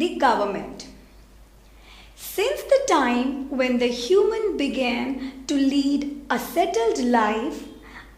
the government. Since the time when the human began to lead a settled life,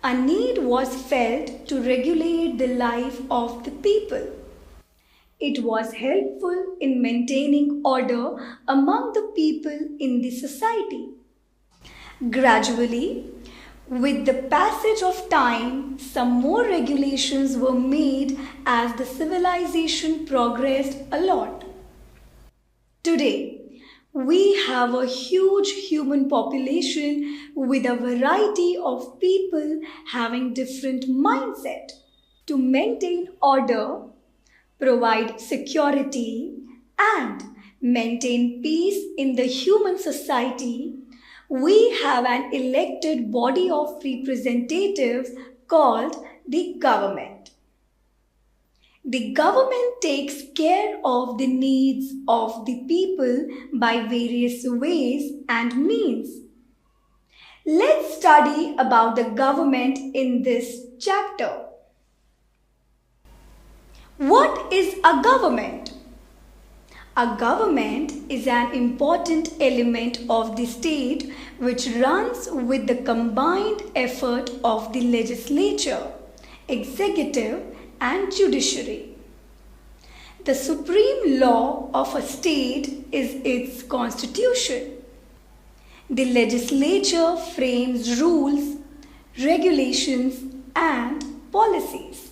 a need was felt to regulate the life of the people. It was helpful in maintaining order among the people in the society. Gradually, with the passage of time, some more regulations were made as the civilization progressed a lot. Today, we have a huge human population with a variety of people having different mindset. To maintain order, provide security, and maintain peace in the human society, we have an elected body of representatives called the government. The government takes care of the needs of the people by various ways and means. Let's study about the government in this chapter. What is a government? A government is an important element of the state which runs with the combined effort of the legislature, executive, and judiciary. The supreme law of a state is its constitution. The legislature frames rules, regulations, and policies.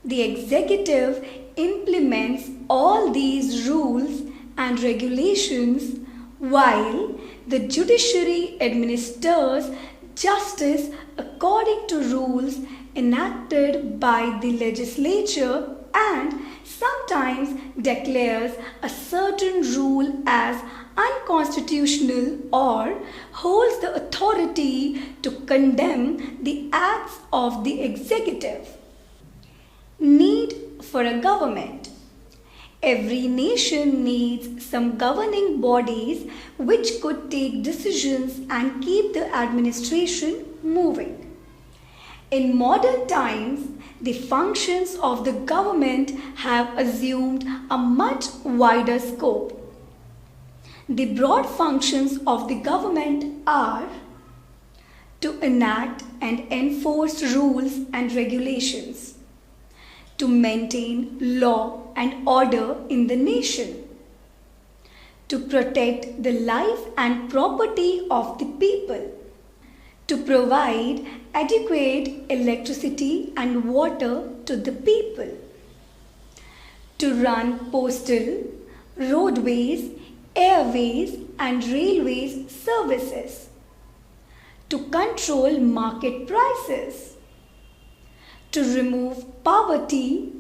The executive implements all these rules and regulations, while the judiciary administers justice according to rules enacted by the legislature and sometimes declares a certain rule as unconstitutional or holds the authority to condemn the acts of the executive. Need for a government. Every nation needs some governing bodies which could take decisions and keep the administration moving. In modern times, the functions of the government have assumed a much wider scope. The broad functions of the government are to enact and enforce rules and regulations, to maintain law and order in the nation, to protect the life and property of the people, to provide adequate electricity and water to the people, to run postal, roadways, airways and railways services, to control market prices, to remove poverty,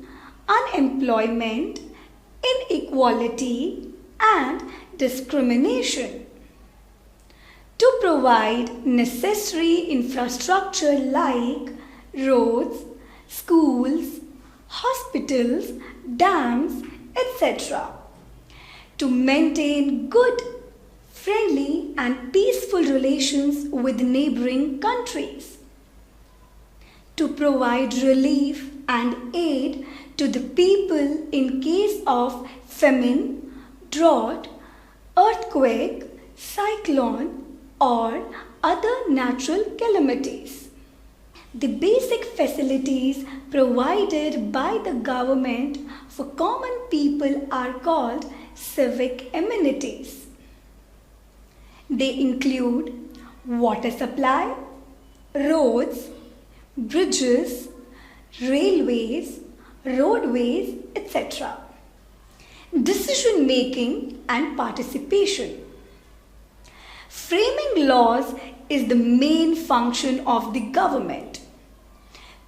unemployment, inequality, and discrimination, to provide necessary infrastructure like roads, schools, hospitals, dams, etc., to maintain good, friendly, and peaceful relations with neighboring countries, to provide relief and aid to the people in case of famine, drought, earthquake, cyclone, or other natural calamities. The basic facilities provided by the government for common people are called civic amenities. They include water supply, roads, bridges, railways, roadways, etc. Decision making and participation. Framing laws is the main function of the government.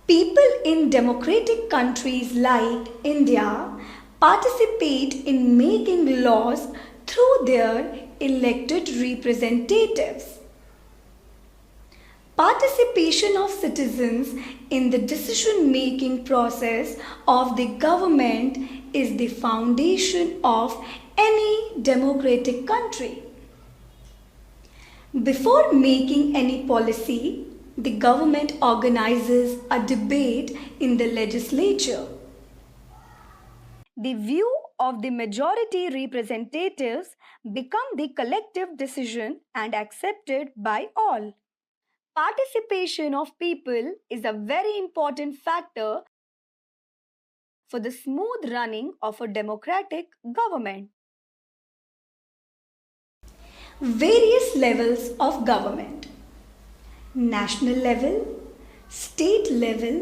People in democratic countries like India participate in making laws through their elected representatives. Participation of citizens in the decision-making process of the government is the foundation of any democratic country. Before making any policy, the government organizes a debate in the legislature. The view of the majority representatives become the collective decision and accepted by all. Participation of people is a very important factor for the smooth running of a democratic government. Various levels of government: national level, state level,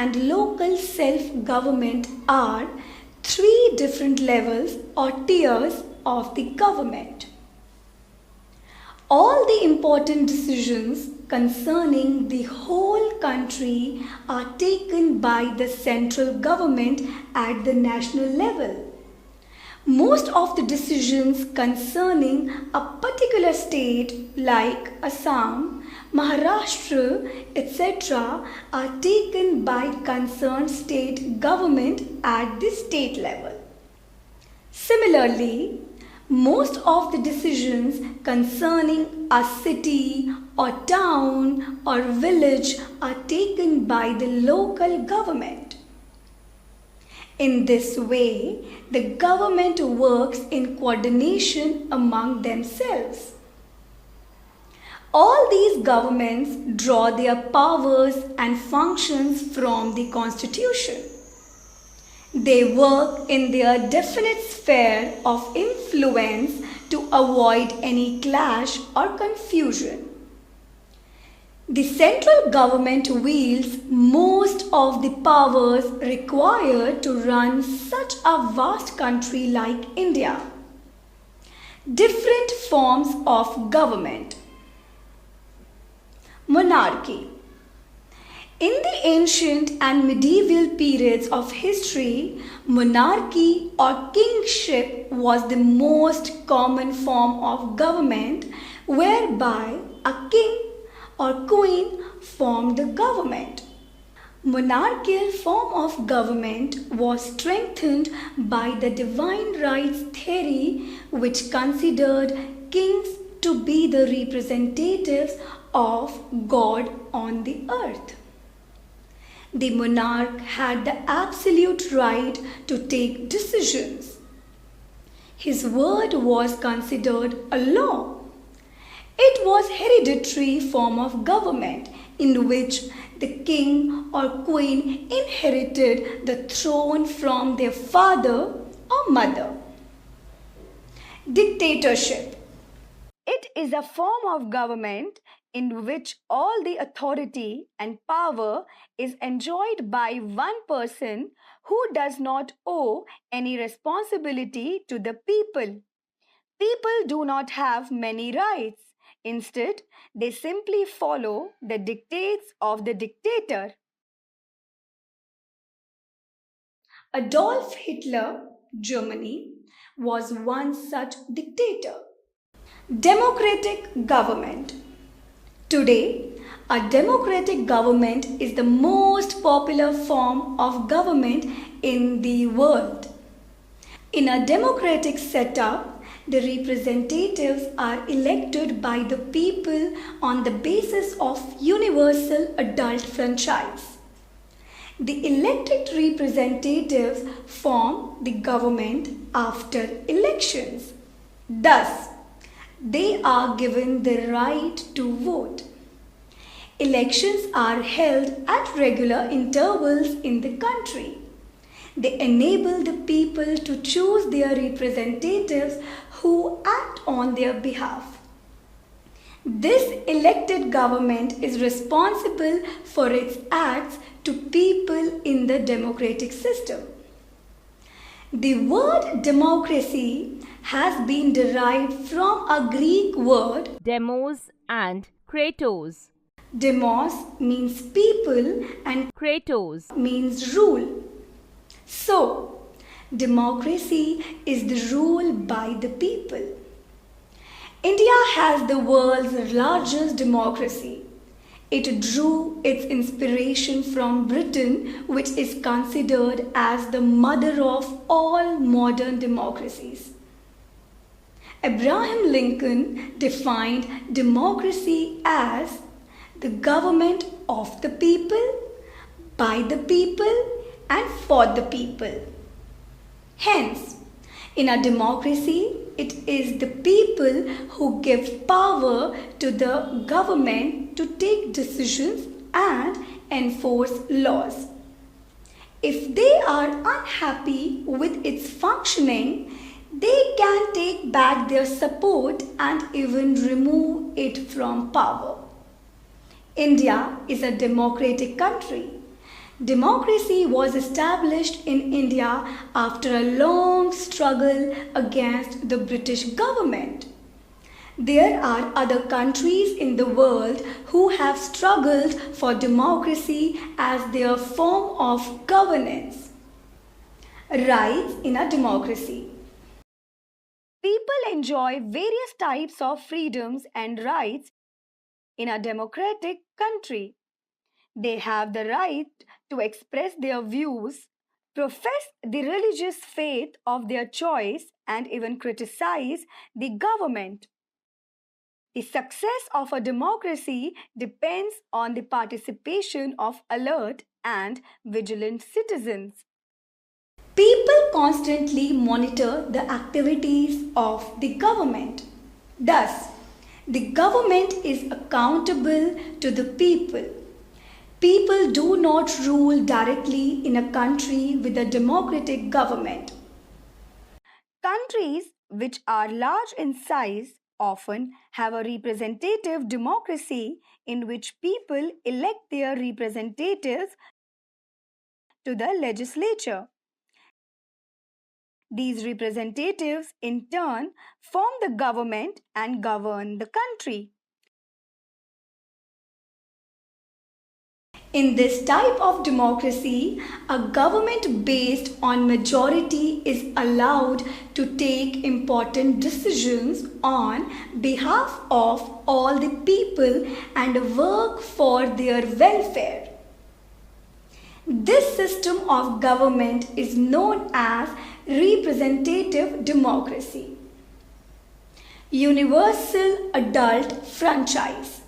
and local self-government are three different levels or tiers of the government. All the important decisions concerning the whole country are taken by the central government at the national level. Most of the decisions concerning a particular state like Assam, Maharashtra, etc. are taken by concerned state government at the state level. Similarly, most of the decisions concerning a city or town or village are taken by the local government. In this way, the government works in coordination among themselves. All these governments draw their powers and functions from the Constitution. They work in their definite sphere of influence to avoid any clash or confusion. The central government wields most of the powers required to run such a vast country like India. Different forms of government. Monarchy. In the ancient and medieval periods of history, monarchy or kingship was the most common form of government, whereby a king or queen formed the government. Monarchical form of government was strengthened by the divine rights theory, which considered kings to be the representatives of God on the earth. The monarch had the absolute right to take decisions. His word was considered a law. It was a hereditary form of government in which the king or queen inherited the throne from their father or mother. Dictatorship. It is a form of government in which all the authority and power is enjoyed by one person who does not owe any responsibility to the people. People do not have many rights. Instead, they simply follow the dictates of the dictator. Adolf Hitler, Germany, was one such dictator. Democratic government. Today, a democratic government is the most popular form of government in the world. In a democratic setup, the representatives are elected by the people on the basis of universal adult franchise. The elected representatives form the government after elections. Thus, they are given the right to vote. Elections are held at regular intervals in the country. They enable the people to choose their representatives who act on their behalf. This elected government is responsible for its acts to people in the democratic system. The word democracy has been derived from a Greek word demos and kratos. Demos means people and kratos means rule. So, democracy is the rule by the people. India has the world's largest democracy. It drew its inspiration from Britain, which is considered as the mother of all modern democracies. Abraham Lincoln defined democracy as the government of the people, by the people, and for the people. Hence, In a democracy, it is the people who give power to the government to take decisions and enforce laws. If they are unhappy with its functioning, they can take back their support and even remove it from power. India is a democratic country. Democracy was established in India after a long struggle against the British government. There are other countries in the world who have struggled for democracy as their form of governance. Rights in a democracy. People enjoy various types of freedoms and rights in a democratic country. They have the right to express their views, profess the religious faith of their choice, and even criticize the government. The success of a democracy depends on the participation of alert and vigilant citizens. People constantly monitor the activities of the government. Thus, the government is accountable to the people. People do not rule directly in a country with a democratic government. Countries which are large in size often have a representative democracy in which people elect their representatives to the legislature. These representatives in turn form the government and govern the country. In this type of democracy, a government based on majority is allowed to take important decisions on behalf of all the people and work for their welfare. This system of government is known as representative democracy. Universal adult franchise.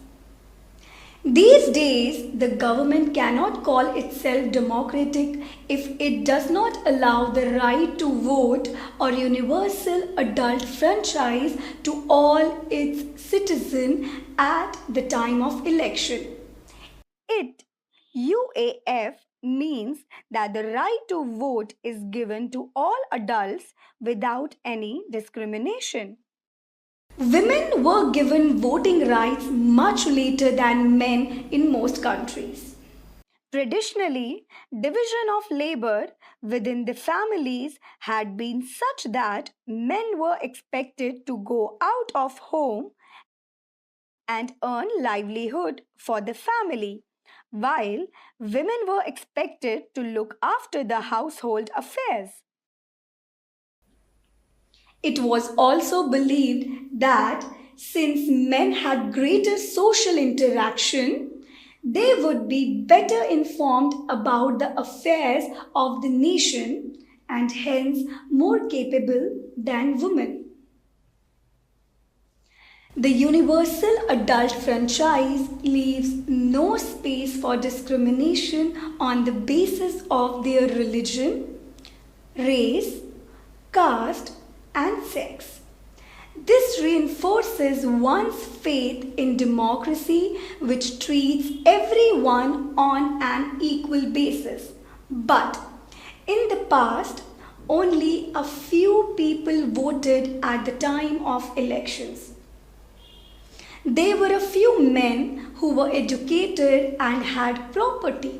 These days, the government cannot call itself democratic if it does not allow the right to vote or universal adult franchise to all its citizens at the time of election. It, UAF, means that the right to vote is given to all adults without any discrimination. Women were given voting rights much later than men in most countries. Traditionally, division of labor within the families had been such that men were expected to go out of home and earn livelihood for the family, while women were expected to look after the household affairs. It was also believed that since men had greater social interaction, they would be better informed about the affairs of the nation and hence more capable than women. The universal adult franchise leaves no space for discrimination on the basis of their religion, race, caste, and sex. This reinforces one's faith in democracy, which treats everyone on an equal basis. But in the past, only a few people voted at the time of elections. There were a few men who were educated and had property.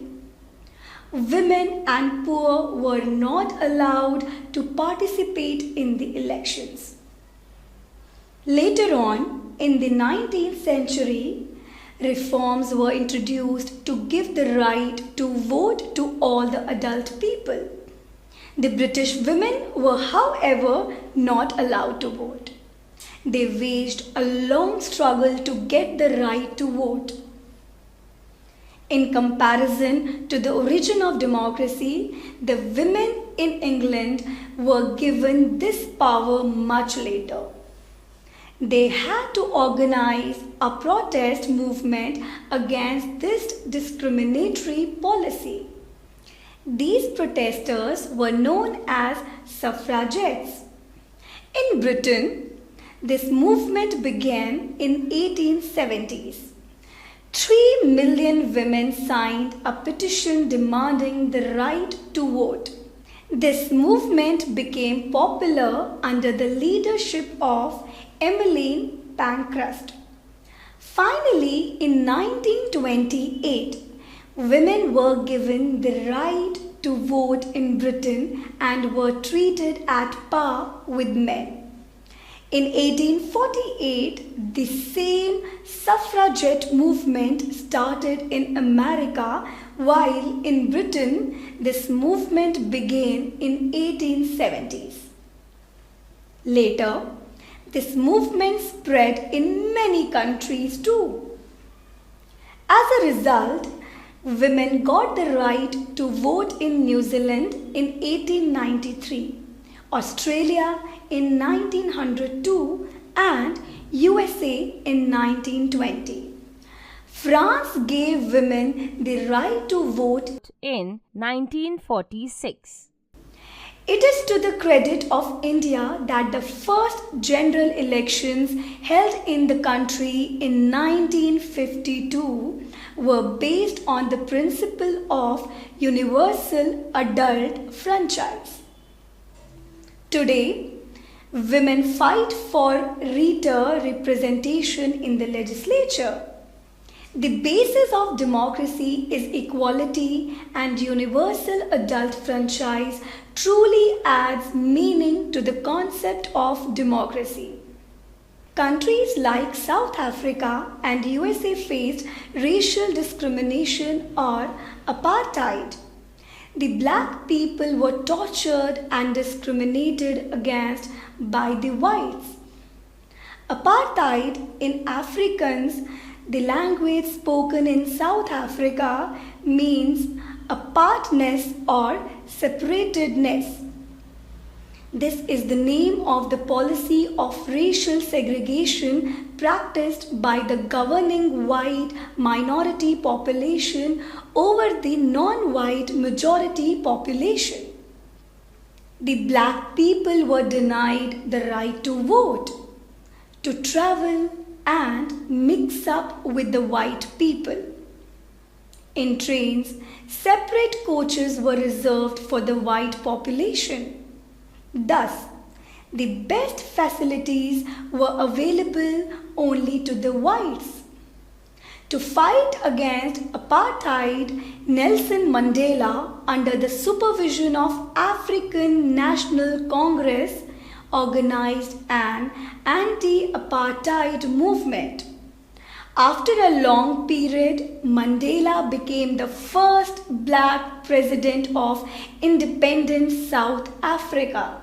Women and poor were not allowed to participate in the elections. Later on, in the 19th century, reforms were introduced to give the right to vote to all the adult people. The British women were, however, not allowed to vote. They waged a long struggle to get the right to vote. In comparison to the origin of democracy, the women in England were given this power much later. They had to organize a protest movement against this discriminatory policy. These protesters were known as suffragettes. In Britain, this movement began in 1870s. 3 million women signed a petition demanding the right to vote. This movement became popular under the leadership of Emmeline Pankhurst. Finally, in 1928, women were given the right to vote in Britain and were treated at par with men. In 1848, the same suffragette movement started in America, while in Britain, this movement began in 1870s. Later, this movement spread in many countries too. As a result, women got the right to vote in New Zealand in 1893, Australia in 1902 and USA in 1920. France gave women the right to vote in 1946. It is to the credit of India that the first general elections held in the country in 1952 were based on the principle of universal adult franchise. Today, women fight for representation in the legislature. The basis of democracy is equality, and universal adult franchise truly adds meaning to the concept of democracy. Countries like South Africa and USA faced racial discrimination or apartheid. The black people were tortured and discriminated against by the whites. Apartheid in Afrikaans, the language spoken in South Africa, means apartness or separatedness. This is the name of the policy of racial segregation practiced by the governing white minority population over the non-white majority population. The black people were denied the right to vote, to travel, and mix up with the white people. In trains, separate coaches were reserved for the white population. Thus, the best facilities were available only to the whites. To fight against apartheid, Nelson Mandela, under the supervision of African National Congress, organized an anti-apartheid movement. After a long period, Mandela became the first black president of independent South Africa.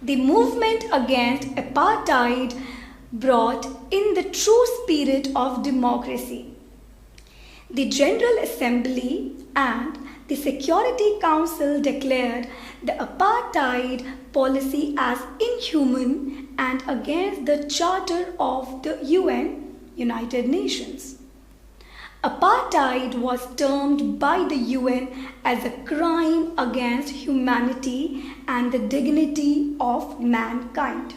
The movement against apartheid brought in the true spirit of democracy. The General Assembly and the Security Council declared the apartheid policy as inhuman and against the Charter of the UN, United Nations. Apartheid was termed by the UN as a crime against humanity and the dignity of mankind.